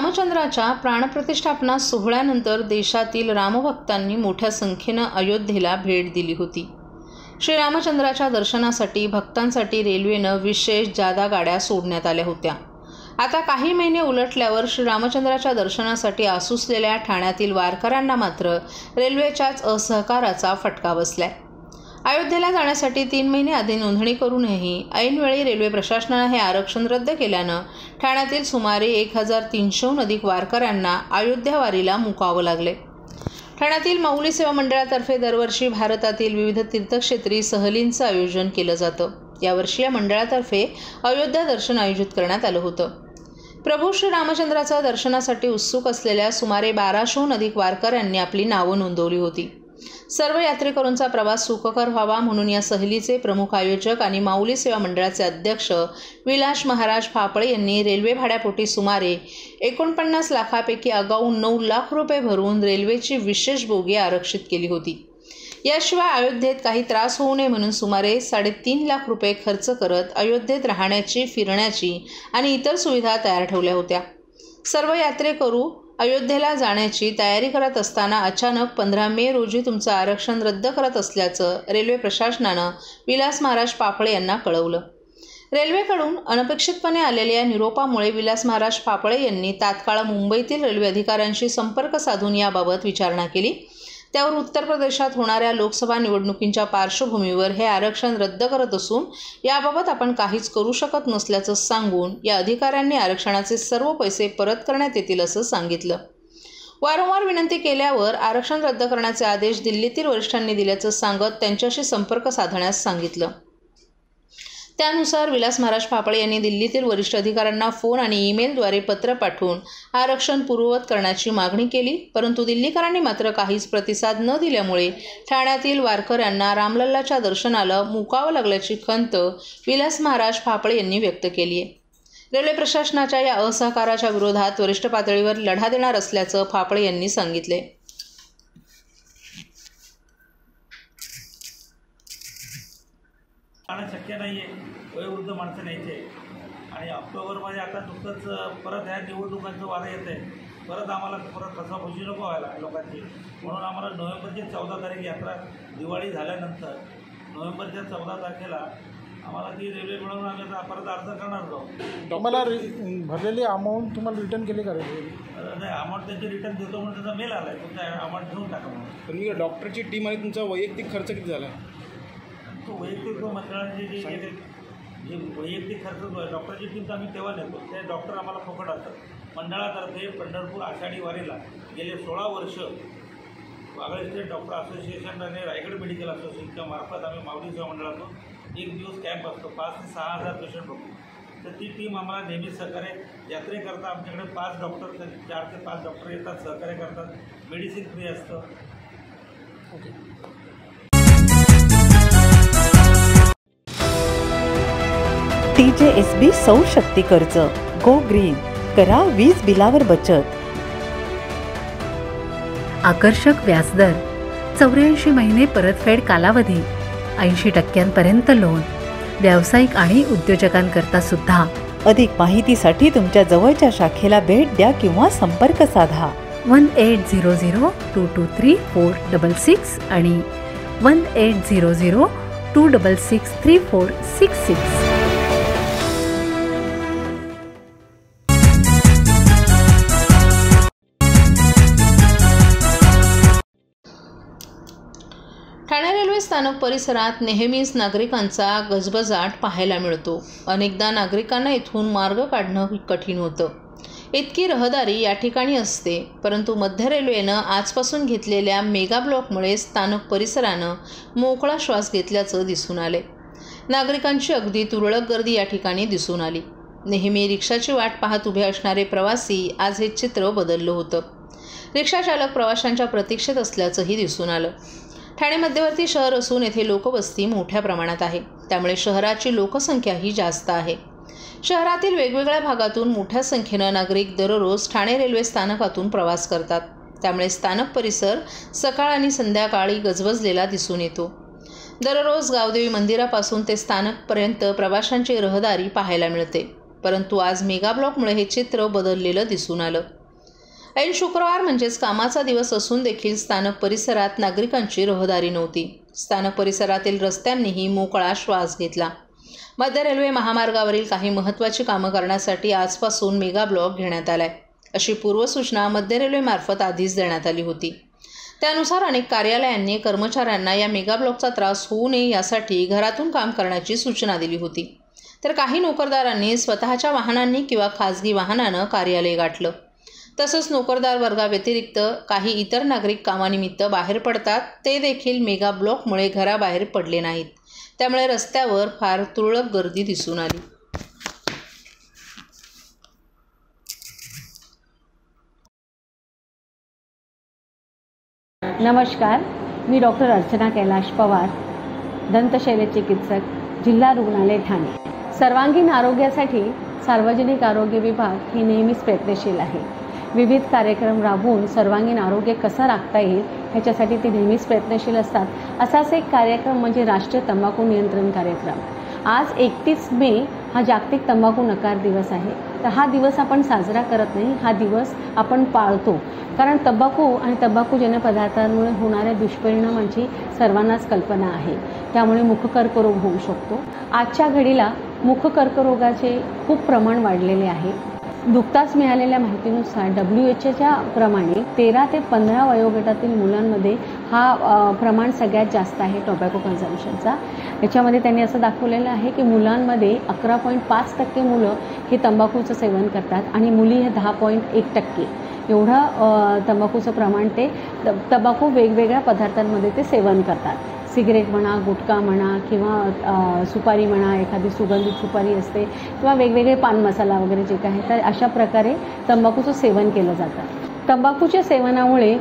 रामचंद्राच्या प्राणप्रतिष्ठापना सोहळ्यानंतर देशातील रामभक्तांनी मोठ्या संख्येनं अयोध्येला भेट दिली होती। श्रीरामचंद्राच्या दर्शनासाठी भक्तांसाठी रेल्वेनं विशेष जादा गाड्या सोडण्यात आल्या होत्या। आता काही महिने उलटल्यावर श्रीरामचंद्राच्या दर्शनासाठी आसुसलेल्या ठाण्यातील वारकऱ्यांना मात्र रेल्वेच्याच असहकाराचा फटका बसलाय। अयोध्येला जाण्यासाठी 3 महिने आधी नोंदणी करूनही ऐनवेळी रेल्वे प्रशासनाने हे आरक्षण रद्द केल्यानं ठाण्यातील सुमारे 1300हून अधिक वारकऱ्यांना अयोध्या वारीला मुकावं लागले। ठाण्यातील माऊली सेवा मंडळातर्फे दरवर्षी भारतातील विविध तीर्थक्षेत्री सहलींचं आयोजन केलं जातं। यावर्षी या मंडळातर्फे अयोध्या दर्शन आयोजित करण्यात आलं होतं। प्रभू श्री रामचंद्राच्या दर्शनासाठी उत्सुक असलेल्या सुमारे 1200हून अधिक वारकऱ्यांनी आपली नावं नोंदवली होती। सर्व यात्रेकरूंचा प्रवास सुखकर व्हावा म्हणून या सहलीचे प्रमुख आयोजक आणि माऊली सेवा मंडळाचे अध्यक्ष विलास महाराज फापळे यांनी रेल्वे भाड्यापोटी सुमारे 49 लाखापैकी आगाऊ 9 लाख रुपये भरून रेल्वेची विशेष बोगी आरक्षित केली होती। याशिवाय अयोध्येत काही त्रास होऊ नये म्हणून सुमारे 3.5 लाख रुपये खर्च करत अयोध्येत राहण्याची, फिरण्याची आणि इतर सुविधा तयार ठेवल्या होत्या। सर्व यात्रेकरू अयोध्येला जाण्याची तयारी करत असताना अचानक 15 मे रोजी तुमचं आरक्षण रद्द करत असल्याचं रेल्वे प्रशासनानं विलास महाराज फापळे यांना कळवलं। रेल्वेकडून अनपेक्षितपणे आलेल्या निरोपामुळे विलास महाराज फापळे यांनी तात्काळ मुंबईतील रेल्वे अधिकाऱ्यांशी संपर्क साधून याबाबत विचारणा केली। त्यावर उत्तर प्रदेशात होणाऱ्या लोकसभा निवडणुकींच्या पार्श्वभूमीवर हे आरक्षण रद्द करत असून याबाबत आपण काहीच करू शकत नसल्याचं सांगून या अधिकाऱ्यांनी आरक्षणाचे सर्व पैसे परत करण्यात येतील असं सांगितलं। वारंवार विनंती केल्यावर आरक्षण रद्द करण्याचे आदेश दिल्लीतील वरिष्ठांनी दिल्याचं सांगत त्यांच्याशी संपर्क साधण्यास सांगितलं। त्यानुसार विलास महाराज फापळे यांनी दिल्लीतील वरिष्ठ अधिकाऱ्यांना फोन आणि ईमेलद्वारे पत्र पाठवून आरक्षण पूर्ववत करण्याची मागणी केली, परंतु दिल्लीकरांनी मात्र काहीच प्रतिसाद न दिल्यामुळे ठाण्यातील वारकऱ्यांना रामलल्लाच्या दर्शनाला मुकावं लागल्याची खंत विलास महाराज फापळे यांनी व्यक्त केली आहे। रेल्वे प्रशासनाच्या या असहकाराच्या विरोधात वरिष्ठ पातळीवर लढा देणार असल्याचं फापळे यांनी सांगितले। शक्य नाही आहे, वयोवृद्ध माणसं न्यायचे आणि ऑक्टोबरमध्ये आता नुकतंच परत ह्या निवडणुकांचं वारं येतं आहे। परत आम्हाला परत फसाफशी नको व्हायला लोकांची, म्हणून आम्हाला नोव्हेंबरची 14 तारीख यात्रा दिवाळी झाल्यानंतर नोव्हेंबरच्या 14 तारखेला आम्हाला ती रेल्वे मिळवून आम्ही परत अर्ज करणार आहोत। तुम्हाला भरलेली अमाऊंट तुम्हाला रिटर्न केली का? नाही, अमाऊंट त्यांची रिटर्न देतो म्हणून त्याचा मेल आला आहे, तुमचा अमाऊंट घेऊन टाका म्हणून। पण मी डॉक्टरची टीम आणि तुमचा वैयक्तिक खर्च किती झाला? तो वैयक्तिक मंडळाची जी वैयक्तिक खर्च जो आहे डॉक्टरची टीम तर आम्ही तेव्हा नेतो, ते डॉक्टर आम्हाला फुकट असतात। मंडळातर्फे पंढरपूर आषाढी वारीला गेले 16 वर्ष वागळे स्टेट डॉक्टर असोसिएशन आणि रायगड मेडिकल असोसिएशनच्या मार्फत आम्ही माऊली सेवा मंडळातून 1 दिवस कॅम्प असतो, 5 ते 6 हजार पेशंट बघतो। तर ती टीम आम्हाला नेहमी सहकार्य यात्रेकरता आमच्याकडे 5 डॉक्टर 4 ते 5 डॉक्टर येतात, सहकार्य करतात, मेडिसिन फ्री असतं। TJSB सौर शक्ती कर्ज, गो ग्रीन, करा वीज बिलावर बचत। आकर्षक व्याजदर, 84 महिने परतफेड कालावधी, 80% लोन, व्यावसायिक आणि उद्योजकांकरता सुद्धा। अधिक माहितीसाठी तुमच्या जवळच्या शाखेला भेट द्या किंवा संपर्क साधा 1800-223-466 आणि 1800-266-3466। ठाणे रेल्वे स्थानक परिसरात नेहमीच नागरिकांचा गजबजाट पाहायला मिळतो। अनेकदा नागरिकांना इथून मार्ग काढणं कठीण होतं। इतकी रहदारी या ठिकाणी असते, परंतु मध्य रेल्वेनं आजपासून घेतलेल्या मेगा ब्लॉकमुळे स्थानक परिसरानं मोकळा श्वास घेतल्याचं दिसून आले। नागरिकांची अगदी तुरळक गर्दी या ठिकाणी दिसून आली। नेहमी रिक्षाची वाट पाहत उभे असणारे प्रवासी आज हे चित्र बदललं होतं। रिक्षाचालक प्रवाशांच्या प्रतीक्षेत असल्याचंही दिसून आलं। ठाणे मध्यवर्ती शहर असून येथे लोकवस्ती मोठ्या प्रमाणात आहे, त्यामुळे शहराची लोकसंख्याही जास्त आहे। शहरातील वेगवेगळ्या भागातून मोठ्या संख्येनं नागरिक दररोज ठाणे रेल्वे स्थानकातून प्रवास करतात, त्यामुळे स्थानक परिसर सकाळ आणि संध्याकाळी गजबजलेला दिसून येतो। दररोज गावदेवी मंदिरापासून ते स्थानकपर्यंत प्रवाशांची रहदारी पाहायला मिळते। परंतु आज मेगाब्लॉकमुळे हे चित्र बदललेलं दिसून आलं. ऐन शुक्रवार म्हणजेच कामाचा दिवस असून देखील स्थानक परिसरात नागरिकांची रहदारी नव्हती. स्थानक परिसरातील रस्त्यांनीही मोकळा श्वास घेतला. मध्य रेल्वे महामार्गावरील काही महत्त्वाची कामं करण्यासाठी आजपासून मेगाब्लॉक घेण्यात आलाय, अशी पूर्वसूचना मध्य रेल्वेमार्फत आधीच देण्यात आली होती. त्यानुसार अनेक कार्यालयांनी कर्मचाऱ्यांना या मेगाब्लॉकचा त्रास होऊ नये यासाठी घरातून काम करण्याची सूचना दिली होती. तर काही नोकरदारांनी स्वतःच्या वाहनांनी किंवा खाजगी वाहनानं कार्यालय गाठलं. तसंच नोकरदार वर्गाव्यतिरिक्त काही इतर नागरिक कामानिमित्त बाहेर पडतात, ते देखील मेगाब्लॉकमुळे घराबाहेर पडले नाहीत. त्यामुळे रस्त्यावर फार तुरळक गर्दी दिसून आली. नमस्कार, मी डॉक्टर अर्चना कैलाश पवार, दंतशल्यचिकित्सक, जिल्हा रुग्णालय ठाणे. सर्वांगीण आरोग्यासाठी सार्वजनिक आरोग्य विभाग हे नेहमीच प्रयत्नशील आहे. विविध कार्यक्रम राबवून सर्वांगीण आरोग्य कसं राखता येईल ह्याच्यासाठी ते नेहमीच प्रयत्नशील असतात. असाच एक कार्यक्रम म्हणजे राष्ट्रीय तंबाखू नियंत्रण कार्यक्रम. आज 31 मे हा जागतिक तंबाखू नकार दिवस आहे. तर हा दिवस आपण साजरा करत नाही, हा दिवस आपण पाळतो. कारण तंबाखू आणि तंबाखूजन्य पदार्थांमुळे होणाऱ्या दुष्परिणामांची सर्वांनाच कल्पना आहे. त्यामुळे मुखकर्करोग होऊ शकतो. आजच्या घडीला मुखकर्करोगाचे खूप प्रमाण वाढलेले आहे. नुकताच मिळालेल्या माहितीनुसार WHOच्या प्रमाणे 13 ते 15 वयोगटातील मुलांमध्ये हा प्रमाण सगळ्यात जास्त आहे टोबॅको कन्झम्पशनचा. याच्यामध्ये त्यांनी असं दाखवलेलं आहे की मुलांमध्ये 11.5% मुलं हे तंबाखूचं सेवन करतात आणि मुली हे 10.1% एवढं तंबाखूचं प्रमाण ते तंबाखू वेगवेगळ्या पदार्थांमध्ये ते सेवन करतात. सिगरेट म्हणा, गुटखा म्हणा किंवा सुपारी म्हणा, एखादी सुगंधित सुपारी असते किंवा वेगवेगळे पान मसाला वगैरे जे काही, तर अशा प्रकारे तंबाखूचं सेवन केलं जातं. तंबाखूच्या सेवनामुळे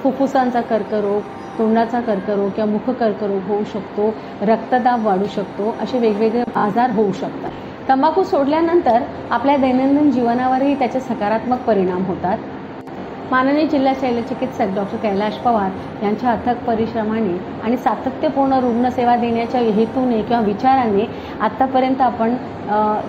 फुफ्फुसांचा कर्करोग, तोंडाचा कर्करोग किंवा मुखकर्करोग होऊ शकतो, रक्तदाब वाढू शकतो, असे वेगवेगळे आजार होऊ शकतात. तंबाखू सोडल्यानंतर आपल्या दैनंदिन जीवनावरही त्याचे सकारात्मक परिणाम होतात. माननीय जिल्हा शल्यचिकित्सक डॉक्टर कैलाश पवार यांच्या अथक परिश्रमाने आणि सातत्यपूर्ण रुग्णसेवा देण्याच्या हेतूने किंवा विचाराने आत्तापर्यंत आपण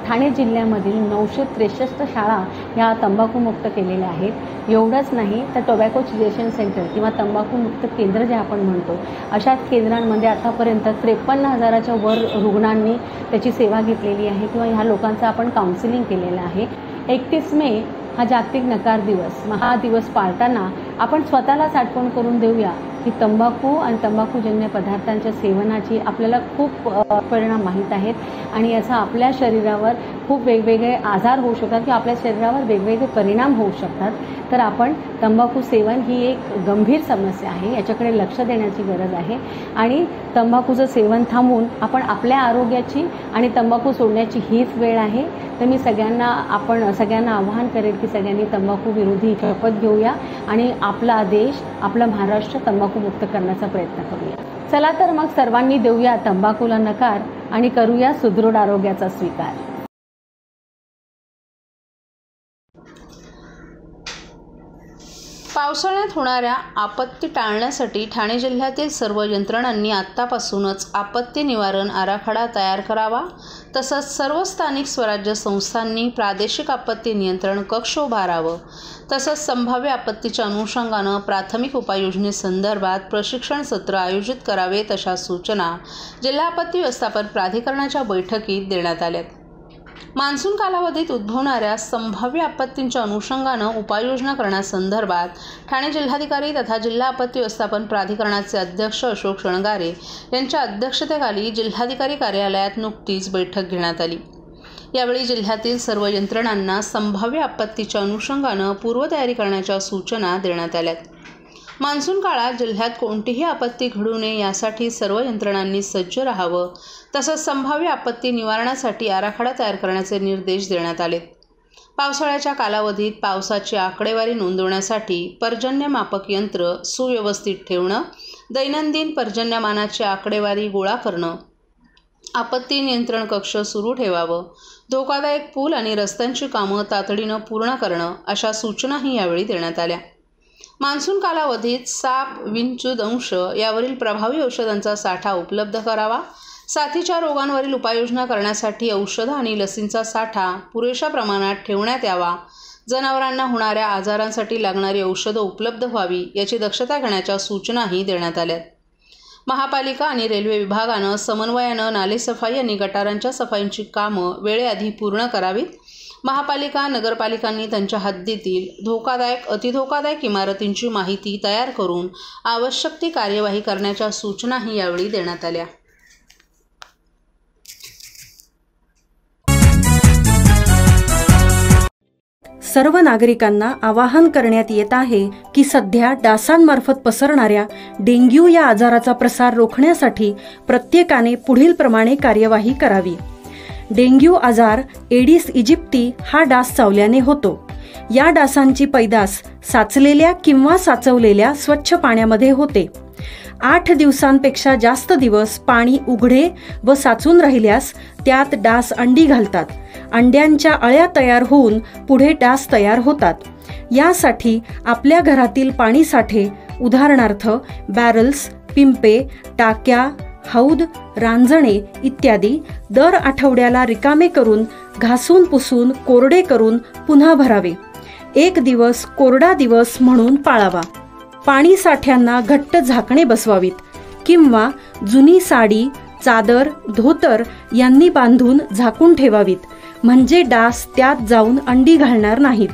ठाणे जिल्ह्यामधील 963 शाळा ह्या तंबाखूमुक्त केलेल्या आहेत. एवढंच नाही तर टोबॅको चिजेशन सेंटर किंवा तंबाखूमुक्त केंद्र जे आपण म्हणतो, अशा केंद्रांमध्ये आतापर्यंत 53,000च्या वर रुग्णांनी त्याची सेवा घेतलेली आहे किंवा ह्या लोकांचं आपण काउन्सिलिंग केलेलं आहे. 31 मे हा जागतिक नकार दिवस. हा दिवस पाळताना आपण स्वतःलाच आठवण करून देऊया की तंबाखू आणि तंबाखूजन्य पदार्थांच्या सेवनाची आपल्याला खूप परिणाम माहीत आहेत आणि याचा आपल्या शरीरावर खूप वेगवेगळे आजार होऊ शकतात किंवा आपल्या शरीरावर वेगवेगळे परिणाम होऊ शकतात. तर आपण तंबाखू सेवन ही एक गंभीर समस्या आहे, याच्याकडे लक्ष देण्याची गरज आहे आणि तंबाखूचं सेवन थांबवून आपण आपल्या आरोग्याची आणि तंबाखू सोडण्याची हीच वेळ आहे. तर मी सगळ्यांना आवाहन करेन की सगळ्यांनी तंबाखू विरोधी शपथ घेऊया आणि आपला देश, आपला महाराष्ट्र तंबाखू मुक्त करण्याचा प्रयत्न करूया. चला तर मग सर्वांनी देऊया तंबाखूला नकार आणि करूया सुदृढ आरोग्याचा स्वीकार. पावसाळ्यात होणाऱ्या आपत्ती टाळण्यासाठी ठाणे जिल्ह्यातील सर्व यंत्रणांनी आत्तापासूनच आपत्ती निवारण आराखडा तयार करावा. तसंच सर्व स्थानिक स्वराज्य संस्थांनी प्रादेशिक आपत्ती नियंत्रण कक्ष उभारावं. तसंच संभाव्य आपत्तीच्या अनुषंगानं प्राथमिक उपाययोजनेसंदर्भात प्रशिक्षण सत्र आयोजित करावेत, अशा सूचना जिल्हा आपत्ती व्यवस्थापन प्राधिकरणाच्या बैठकीत देण्यात आल्यात. मान्सून कालावधीत उद्भवणाऱ्या संभाव्य आपत्तींच्या अनुषंगानं उपाययोजना करण्यासंदर्भात ठाणे जिल्हाधिकारी तथा जिल्हा आपत्ती व्यवस्थापन प्राधिकरणाचे अध्यक्ष अशोक शृंगारे यांच्या अध्यक्षतेखाली जिल्हाधिकारी कार्यालयात नुकतीच बैठक घेण्यात आली. यावेळी जिल्ह्यातील सर्व यंत्रणांना संभाव्य आपत्तीच्या अनुषंगानं पूर्वतयारी करण्याच्या सूचना देण्यात आल्यात. मान्सून काळात जिल्ह्यात कोणतीही आपत्ती घडू नये यासाठी सर्व यंत्रणांनी सज्ज राहावं. तसंच संभाव्य आपत्ती निवारणासाठी आराखडा तयार करण्याचे निर्देश देण्यात आलेत. पावसाळ्याच्या कालावधीत पावसाची आकडेवारी नोंदवण्यासाठी पर्जन्यमापक यंत्र सुव्यवस्थित ठेवणं, दैनंदिन पर्जन्यमानाची आकडेवारी गोळा करणं, आपत्ती नियंत्रण कक्ष सुरू ठेवावं, धोकादायक पूल आणि रस्त्यांची कामं तातडीनं पूर्ण करणं, अशा सूचनाही यावेळी देण्यात आल्या. मान्सून कालावधीत साप, विंचू, दंश यावरील प्रभावी औषधांचा साठा उपलब्ध करावा. साथीच्या रोगांवरील उपाययोजना करण्यासाठी औषधं आणि लसींचा साठा पुरेशा प्रमाणात ठेवण्यात यावा, जनावरांना होणाऱ्या आजारांसाठी लागणारी औषधं उपलब्ध व्हावी याची दक्षता घेण्याच्या सूचनाही देण्यात आल्या. महापालिका आणि रेल्वे विभागानं समन्वयानं नालेसफाई आणि गटारांच्या सफाईची कामं वेळेआधी पूर्ण करावीत. महापालिका नगरपालिकांनी त्यांच्या हद्दीतील धोकादायक अतिधोकादायक इमारतींची माहिती तयार करून आवश्यक ती कार्यवाही करण्याच्या सूचनाही यावेळी देण्यात आल्या. सर्व नागरिकांना आवाहन करण्यात येत आहे की सध्या डासांमार्फत पसरणाऱ्या डेंग्यू या आजाराचा प्रसार रोखण्यासाठी प्रत्येकाने पुढीलप्रमाणे कार्यवाही करावी. डेंग्यू आजार एडिस इजिप्ती हा डास चावल्याने होतो. या डासांची पैदास साचलेल्या किंवा साचवलेल्या स्वच्छ पाण्यामध्ये होते. 8 दिवसांपेक्षा जास्त दिवस पाणी उघडे व साचून राहिल्यास त्यात डास अंडी घालतात. अंड्यांच्या अळ्या तयार होऊन पुढे डास तयार होतात. यासाठी आपल्या घरातील पाणी साठे उदाहरणार्थ बॅरल्स, पिंपे, टाक्या, हौद, रांजणे इत्यादी दर आठवड्याला रिकामे करून घासून पुसून कोरडे करून पुन्हा भरावे. 1 दिवस कोरडा दिवस म्हणून पाळावा. पाणी साठ्यांना घट्ट झाकणे बसवावीत किंवा जुनी साडी, चादर, धोतर यांनी बांधून झाकून ठेवावीत, म्हणजे डास त्यात जाऊन अंडी घालणार नाहीत.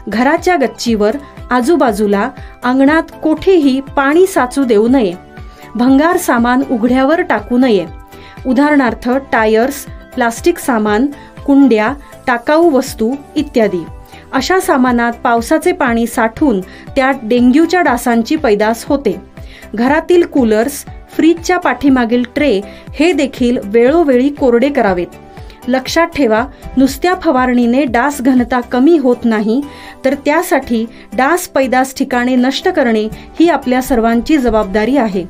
घराच्या गच्चीवर, आजूबाजूला, अंगणात कोठेही पाणी साचू देऊ नये. भंगार सामान उघड्यावर टाकू नये. उदाहरणार्थ टायर्स, प्लास्टिक सामान, कुंड्या, टाकाऊ वस्तू इत्यादी. अशा सामानात पावसाचे पाणी साठून त्यात डेंग्यूच्या डासांची पैदास होते. घरातील कूलर्स, फ्रीजच्या पाठीमागील ट्रे हे देखील वेळोवेळी कोरडे करावेत. लक्षात ठेवा, नुसत्या फवारणीने डास घनता कमी होत नाही, तर त्यासाठी डास पैदास ठिकाणे नष्ट करणे ही आपल्या सर्वांची जबाबदारी आहे.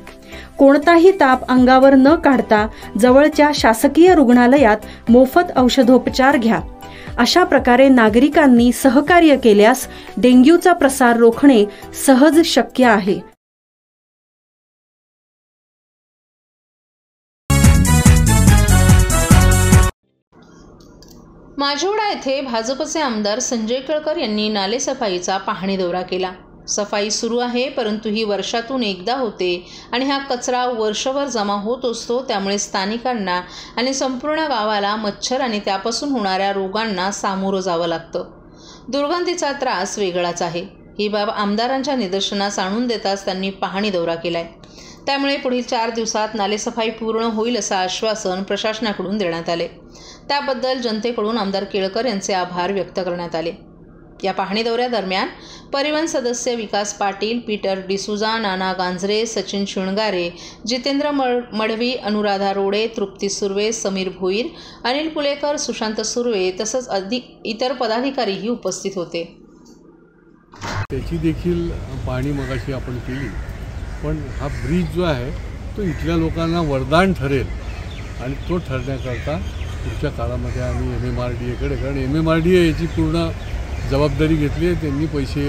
कोणताही ताप अंगावर न काढता जवळच्या शासकीय रुग्णालयात मोफत औषधोपचार घ्या. अशा प्रकारे नागरिकांनी सहकार्य केल्यास डेंग्यूचा प्रसार रोखणे सहज शक्य आहे. माजिवडा येथे भाजपचे आमदार संजय केळकर यांनी नालेसफाईचा पाहणी दौरा केला. सफाई सुरू आहे, परंतु ही वर्षातून एकदा होते आणि हा कचरा वर्षभर जमा होत असतो. त्यामुळे स्थानिकांना आणि संपूर्ण गावाला मच्छर आणि त्यापासून होणाऱ्या रोगांना सामोरं जावं लागतं. दुर्गंधीचा त्रास वेगळाच आहे. ही बाब आमदारांच्या निदर्शनास आणून देताच त्यांनी पाहणी दौरा केलाय. त्यामुळे पुढील 4 दिवसात नालेसफाई पूर्ण होईल असं आश्वासन प्रशासनाकडून देण्यात आले. त्याबद्दल जनतेकडून आमदार केळकर यांचे आभार व्यक्त करण्यात आले. या पाहणी दौऱ्यादरम्यान परिवहन सदस्य विकास पाटील, पीटर डिसूजा, नाना गांजरे, सचिन शिणगारे, जितेंद्र मढवी, अनुराधा रोडे, तृप्ती सुर्वे, समीर भोईर, अनिल पुलेकर, सुशांत सुर्वे तसंच इतर पदाधिकारीही उपस्थित होते. त्याची देखील पाहणी मगाशी आपण केली, पण हा ब्रिज जो आहे तो इथल्या लोकांना वरदान ठरेल आणि तो ठरण्याकरता पुढच्या काळामध्ये आम्ही MMRDAकडे, कारण MMRDA याची पूर्ण जबाबदारी घेतली आहे. त्यांनी पैसे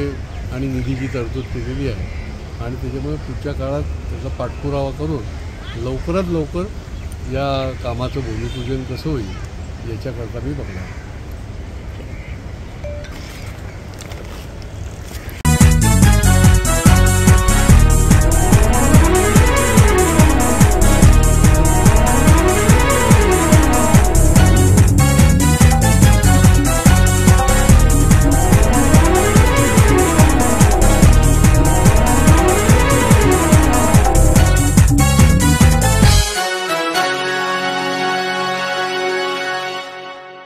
आणि निधीची तरतूद केलेली आहे आणि त्याच्यामुळे पुढच्या काळात त्याचा पाठपुरावा करून लवकरात लवकर या कामाचं भूमिपूजन कसं होईल याच्याकरता मी बघणार.